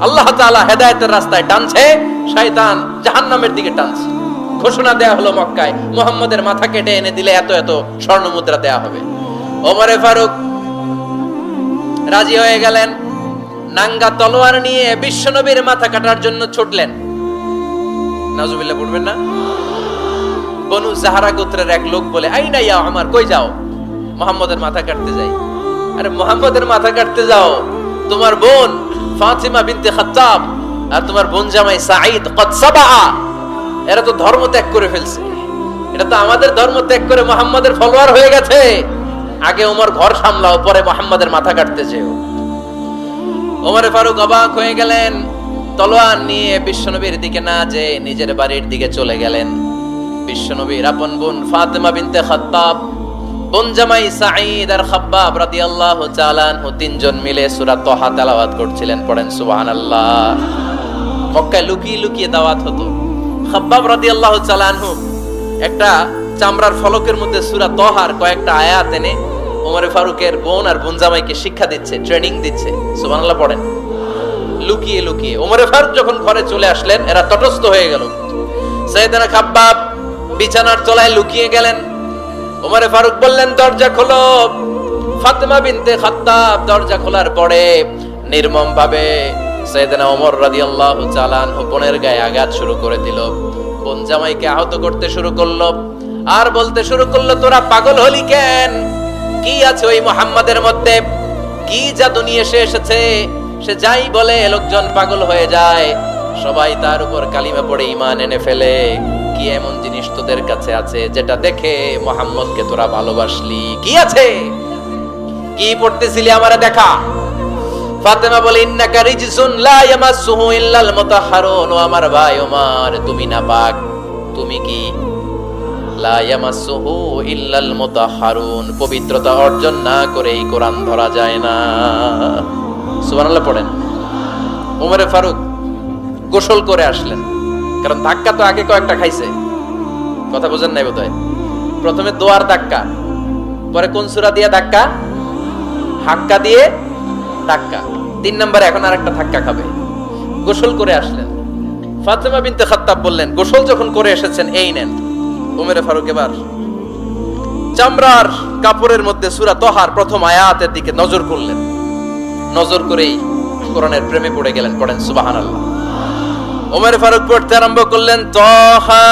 আল্লাহ তাআলা হেদায়েতের রাস্তায় টানছে, শয়তান জাহান্নামের দিকে টানছে। ঘোষণা দেয়া হলো মক্কায়, মুহাম্মদের মাথা কেটে এনে দিলে এত এত স্বর্ণ মুদ্রা দেয়া হবে। ওমরে ফারুক রাজি হয়ে গেলেন। নাঙ্গা তলোয়ার নিয়ে বিশ্বনবীর মাথা কাটার জন্য ছুটলেন। নাউজুবিল্লাহ পড়বেন না? বনু জাহরা গোত্রের এক লোক বলে, আইনা ইয়া আমার, কই যাও? মুহাম্মদের মাথা কাটতে যাই। আরে মুহাম্মদের মাথা কাটতে যাও? তোমার বোন ফাতিমা বিনতে খাত্তাব আর তোমার বোন জামাই সাঈদ কদ সাবা, এরা তো ধর্ম ত্যাগ করে ফেলছে। এটা তো আমাদের ধর্ম ত্যাগ করে মুহাম্মদের ফলোয়ার হয়ে গেছে। আগে ওমর ঘর সামলাও, পরে মুহাম্মদের মাথা কাটতে যেও। ওমর ফারুক অবাক হয়ে গেলেন। তলোয়ার নিয়ে বিশ্বনবীর দিকে না যে নিজের বাড়ির দিকে চলে গেলেন। বিশ্বনবীর আপন বোন ফাতিমা বিনতে খাত্তাব, বোন জামাই সাঈদ আর খাব্বাব রাদিয়াল্লাহু তাআলা আনহু তিনজন মিলে সূরা তাহা তেলাওয়াত করছিলেন। পড়েন সুবহানাল্লাহ। মক্কায় লুকিয়ে লুকিয়ে দাওয়াত হতো। খাব্বাব রাদিয়াল্লাহু তাআলা আনহু একটা চামড়ার ফলকের মধ্যে সূরা তাহার কয়েকটা আয়াত এনে ওমর ফারুকের বোন আর বোন জামাইকে শিক্ষা দিচ্ছে, ট্রেনিং দিচ্ছে। সুবহানাল্লাহ পড়েন। লুকিয়ে লুকিয়ে ওমর ফারুক যখন ঘরে চলে আসলেন, এরা তটস্থ হয়ে গেল। সাইয়েদনা খাব্বাব বিছানার তলায় লুকিয়ে গেলেন। ওমর ফারুক বললেন, দরজা খোলো। ফাতিমা বিনতে খাত্তাব দরজা খোলার পরে নির্মম ভাবে সাইয়েদনা ওমর রাদিয়াল্লাহু তাআলা আনহু বোনের গায়ে আঘাত শুরু করে দিল। বোন জামাইকে আহত করতে শুরু করলো আর বলতে শুরু করলো, তোরা পাগল হলি কেন? কি আছে ওই মুহাম্মাদের মধ্যে? কি জাদু নিয়ে সে এসেছে? সে যাই বলে লোকজন পাগল হয়ে যায়, সবাই তার উপর কালিমা পড়ে ঈমান এনে ফেলে। কি এমন জিনিস তোদের কাছে আছে যেটা দেখে মুহাম্মদকে তোরা ভালোবাসলি? কি আছে? কি পড়তেছিলি আমারে দেখা। ফাতেমা বলে, ইন্নাকা রিজসুন লা ইয়ামাসসুহু ইল্লাল মুতাহহারুন। ও আমার ভাই ওমর, তুমি নাপাক। তুমি কি? লা ইয়ামাসসুহু ইল্লাল মুতাহহারুন, পবিত্রতা অর্জন না করে এই কোরআন ধরা যায় না। সুবহানাল্লাহ পড়েন। ওমর ফারুক গোসল করে আসলেন, কারণ ধাক্কা তো আগে কয়েকটা খাইছে। কথা বোঝেন নাই বোধহয়? প্রথমে দোয়ার ধাক্কা, পরে কোন সূরা দিয়ে ধাক্কা? হাক্কা দিয়ে ধাক্কা। 3 নম্বরে এখন আরেকটা ধাক্কা খাবে। গোসল করে আসলেন। ফাতিমা বিনতে খাত্তাব বললেন, গোসল যখন করে এসেছেন, এই নেন। ওমর ফারুক এবার চামড়ার কাপড়ের মধ্যে সূরা তাহার প্রথম আয়াতের দিকে নজর করলেন। নজর করেই কোরআনের প্রেমে পড়ে গেলেন। পড়েন সুবহানাল্লাহ। ওমর ফারুক পড়তে আরম্ভ করলেন, তাহা